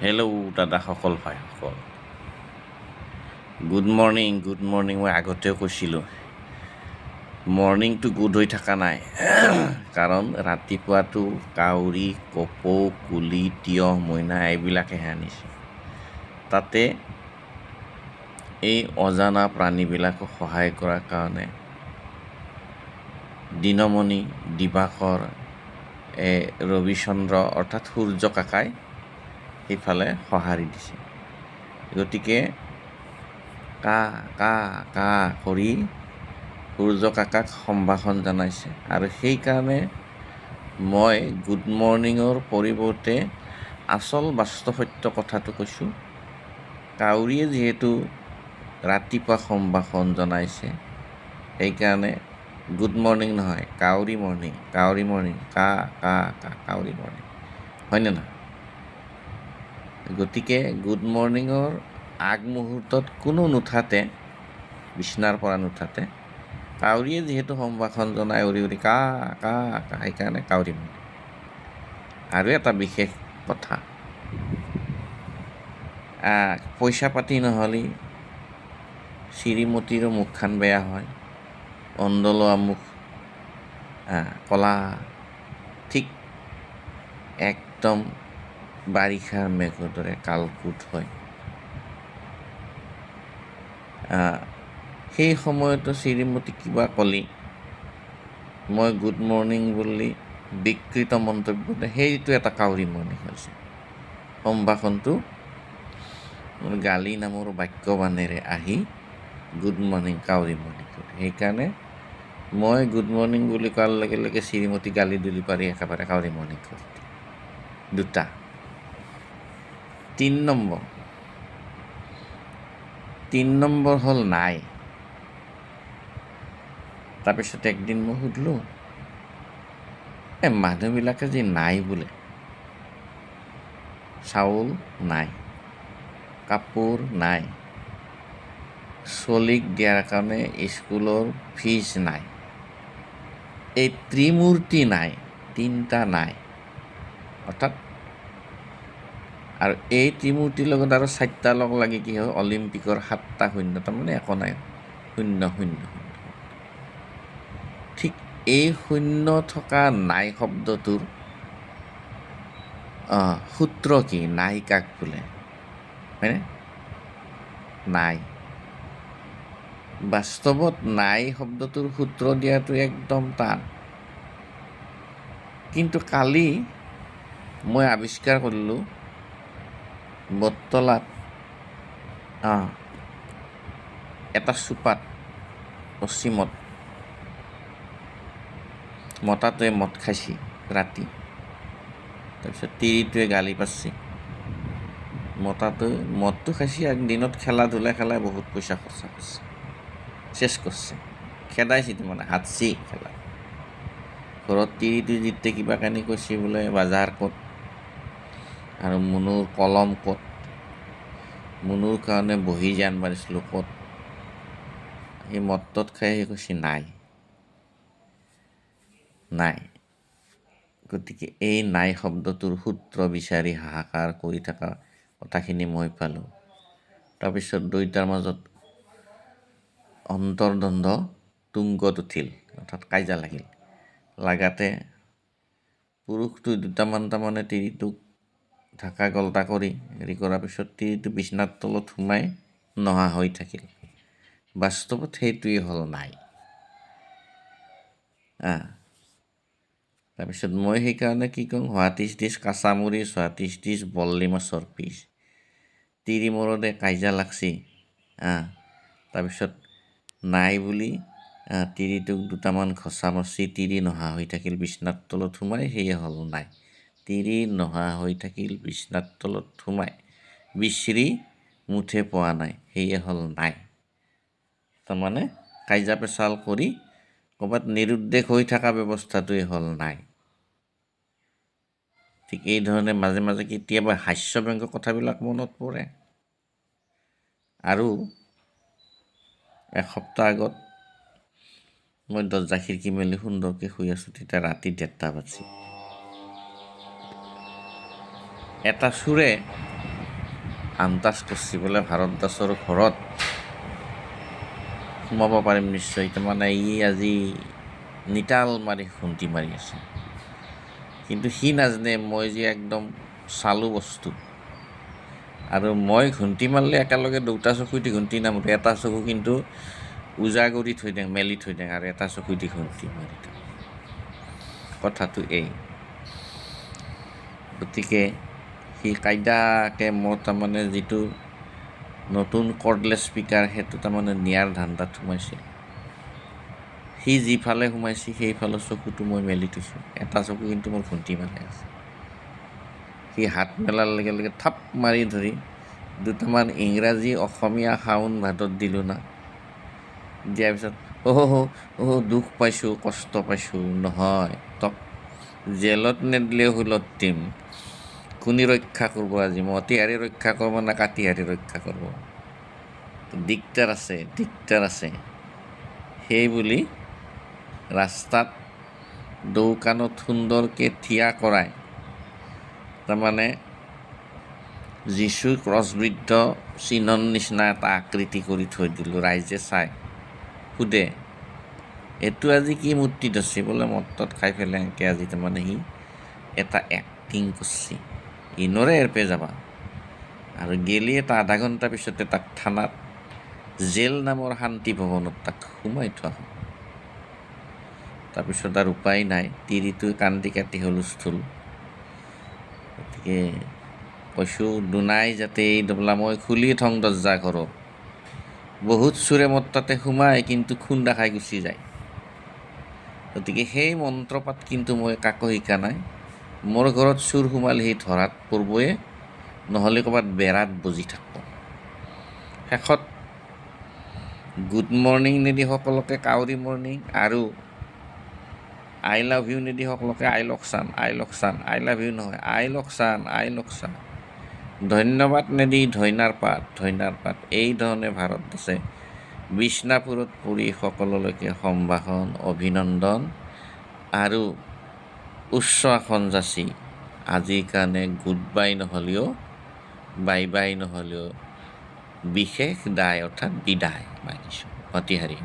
Hello' দাদাসকল ভাইসকল, good morning. মই আগতেও কৈছিলোঁ, মৰ্ণিংটো গুড হৈ থকা নাই। কাৰণ ৰাতিপুৱাটো কাউৰী, কপৌ, কুলি, তিয়ঁহ, মইনা এইবিলাকেহে আনিছে। তাতে এই অজানা প্ৰাণীবিলাকক সহায় কৰাৰ কাৰণে দিনমণি, দিবাকৰ, ৰবিচন্দ্ৰ অৰ্থাৎ সূৰ্য কাকাই সেইফালে সঁহাৰি দিছে। গতিকে কা কা কা কৰি সূৰ্য কাকাক সম্ভাষণ জনাইছে। আৰু সেইকাৰণে মই গুড মৰ্ণিঙৰ পৰিৱৰ্তে আচল বাস্তৱ সত্য কথাটো কৈছোঁ। কাউৰীয়ে যিহেতু ৰাতিপুৱা সম্ভাষণ জনাইছে, সেইকাৰণে গুড মৰ্ণিং নহয়, কাউৰী মৰ্ণিং, কা কা কা কাউৰী মৰ্ণিং, হয়নে নহয়? গতিকে গুড মৰ্ণিঙৰ আগমুহূৰ্তত কোনো নুঠাতে, বিচনাৰ পৰা নুঠাতে, কাউৰীয়ে যিহেতু সম্ভাষণ জনাই উৰি উৰি কা কা কা, সেইকাৰণে কাউৰী মৰ্ণিং। আৰু এটা বিশেষ কথা, পইচা পাতি নহ'লে শ্ৰীমতীৰো মুখখন বেয়া হয়, অন্দলোৱা মুখ ক'লা, ঠিক একদম বাৰিষাৰ মেঘৰ দৰে কালকুট হয়। সেই সময়তো শ্ৰীমতী কিবা ক'লি, মই গুড মৰ্ণিং বুলি বিকৃত মন্তব্য দিয়ে, সেইটো এটা কাউৰী মৰ্ণিং হৈছে। সম্ভাষণটো গালি নামৰ বাক্যবাণেৰে আহি গুড মৰ্ণিং, কাউৰী মৰ্ণিং কৰে। সেইকাৰণে মই গুড মৰ্ণিং বুলি কোৱাৰ লগে লগে শ্ৰীমতী গালি দুলি পাৰি একেবাৰে কাউৰী মৰ্ণিং কৰি দিয়ে। দুটা। ৩ নম্বৰ হ'ল নাই। তাৰপিছত একদিন মই সুধিলোঁ, মানুহবিলাকে যে নাই বোলে, চাউল নাই, কাপোৰ নাই, চলিক দিয়াৰ কাৰণে স্কুলৰ ফিজ নাই, এই ত্ৰিমূৰ্তি নাই, 3টা নাই, অৰ্থাৎ আৰু এই ত্ৰিমূৰ্তিৰ লগত আৰু 4টা লগ লাগি কি হয়, অলিম্পিকৰ 7টা শূন্য, তাৰমানে একো নাই, শূন্য শূন্য শূন্য। ঠিক এই শূন্য থকা নাই শব্দটোৰ সূত্ৰ কি? নাই কাক বোলে, হয়নে? নাই। বাস্তৱত নাই শব্দটোৰ সূত্ৰ দিয়াটো একদম টান। কিন্তু কালি মই আৱিষ্কাৰ কৰিলোঁ, বটতলাত এটা চুপাত পশ্চিমত মতাটোৱে মদ খাইছে ৰাতি। তাৰপিছত তিৰিটোৱে গালি পাৰছি। মতাটোৱে মদটো খাইছে, দিনত খেলা ধূলা খেলাই বহুত পইচা খৰচা কৰিছে, চেছ কৰিছে, খেদাইছে, তাৰমানে হাতছি খেলা। ঘৰত তিৰিটো যেতিয়া কিবা কানি কৈছে বোলে বাজাৰ ক'ত আৰু মুনুৰ কলম ক'ত, মুনুৰ কাৰণে বহি যে আনবা দিছিলোঁ ক'ত, সেই মদটোত খাই সি কৈছে নাই। গতিকে এই নাই শব্দটোৰ সূত্ৰ বিচাৰি হাহাকাৰ কৰি থকা কথাখিনি মই পালোঁ। তাৰপিছত দুয়োটাৰ মাজত অন্তৰ্দ্বন্দ্ব তুংগত উঠিল, অৰ্থাৎ কাজিয়া লাগিল। লাগাতে পুৰুষটো দুটামান তাৰমানে তিৰিটোক ঢাকা গল্টা কৰি হেৰি কৰাৰ পিছত তিৰিটো বিচনাৰ তলত সোমাই নহা হৈ থাকিল। বাস্তৱত সেইটোৱেই হ'ল নাই। তাৰপিছত মই সেইকাৰণে কি কওঁ, হোৱাট ইজ দিছ কাঁচামুৰি, হোৱাট ইজ দিছ বল্লি মাছৰ পিচ। তিৰি মৰদে কাজিয়া লাগছি, তাৰপিছত নাই বুলি তিৰিটোক দুটামান ঘচা মাৰছি, তিৰি নহা হৈ থাকিল বিচনাৰ তলত সোমাই, সেয়ে হ'ল নাই। তিৰি নহা হৈ থাকিল বিচনাৰ তলত সোমাই, বিচৰি মুঠে পোৱা নাই, সেয়ে হ'ল নাই। তাৰমানে কাজিয়া পেচাল কৰি ক'ৰবাত নিৰুদ্দেশ হৈ থকা ব্যৱস্থাটোৱে হ'ল নাই। ঠিক এই ধৰণে মাজে মাজে কেতিয়াবা হাস্যব্যংগ কথাবিলাক মনত পৰে। আৰু এসপ্তাহ আগত মই দৰ্জা খিৰিকী মেলি সুন্দৰকৈ শুই আছোঁ, তেতিয়া ৰাতি 1:30 বাজছে। এটা চোৰে আন্দাজ কৰিছে বোলে ভাৰত দাসৰ ঘৰত সোমাব পাৰিম নিশ্চয়। তাৰমানে ই আজি নিতাল মাৰি খুন্তি মাৰি আছে, কিন্তু সি নাজানে মই যে একদম চালু বস্তু। আৰু মই ঘুমটি মাৰিলে একেলগে দুটা চকু দি ঘুমটি নামাৰো, এটা চকু কিন্তু উজা কৰি থৈ দিওঁ, মেলি থৈ দিওঁ, আৰু এটা চকু দি ঘুমটি মাৰি দিওঁ। কথাটো এই। গতিকে সি কাইদাকে মোৰ তাৰমানে যিটো নতুন কৰ্ডলেছ স্পীকাৰ সেইটো তাৰমানে নিয়াৰ ধান্দাত সোমাইছে। সি যিফালে সোমাইছে সেইফালৰ চকুটো মই মেলি থৈছোঁ, এটা চকু কিন্তু মোৰ ঘুমটি মাৰি আছে। সি হাত মেলাৰ লগে লগে থাপ মাৰি ধৰি দুটামান ইংৰাজী অসমীয়া শাওন ভাদত দিলোঁ না। দিয়াৰ পিছত দুখ পাইছোঁ, কষ্ট পাইছোঁ, নহয় তক জেলত নেদিলেও হুলত দিম। কোনে ৰক্ষা কৰিব আজি, মতিহাৰী ৰক্ষা কৰিব না কাতিহাৰী ৰক্ষা কৰিব? দিগদাৰ আছে। সেই বুলি ৰাস্তাত দোকানত সুন্দৰকৈ থিয়া কৰাই তাৰমানে যীশু ক্ৰছবিদ্ধ চিহ্নৰ নিচিনা এটা আকৃতি কৰি থৈ দিলোঁ। ৰাইজে চাই সোধে এইটো আজি কি মূৰ্তি ধৰছি? বোলে মদত খাই পেলাই এনেকৈ আজি তাৰমানে সি এটা এক্টিং কৰিছে। ইনৰে এৰপে যাবা আৰু গেলি এটা আধা ঘণ্টা পিছতে তাক থানাত জেল নামৰ শান্তি ভৱনত তাক সোমাই থোৱা হ'ল। তাৰপিছত আৰু উপায় নাই, তিৰিটো কান্দি কাটি হুলস্থুল। গতিকে কৈছোঁ দুনাই যাতে এই দবলা মই খুলি থওঁ দৰ্জা ঘৰত। বহুত চোৰে মোৰ তাতে সোমায় কিন্তু খুন্দা খাই গুচি যায়। গতিকে সেই মন্ত্ৰপাত কিন্তু মই কাকো শিকা নাই। মোৰ ঘৰত চোৰ সোমালে সি ধৰাত পৰিবই, নহ'লে ক'ৰবাত বেৰাত বজি থাকিব। শেষত গুড মৰ্ণিং নিদি সকলোকে কাউৰী মৰ্ণিং, আৰু আই লাভ ইউ নিদি সকলোকে আই লকচান, আই লাভ ইউ নহয় আই লকচান, ধন্যবাদ নিদি ধইনাৰ পাত। এই ধৰণে ভাৰত দাসে বিষ্ণাপুৰত পৰি সকলোলৈকে সম্ভাষণ, অভিনন্দন আৰু উচ্চ আসন যাচি আজিৰ কাৰণে গুড বাই নহ'লেও বাই নহ'লেও বিশেষ দায় অৰ্থাৎ বিদায় মাগিছোঁ। মতিহাৰী।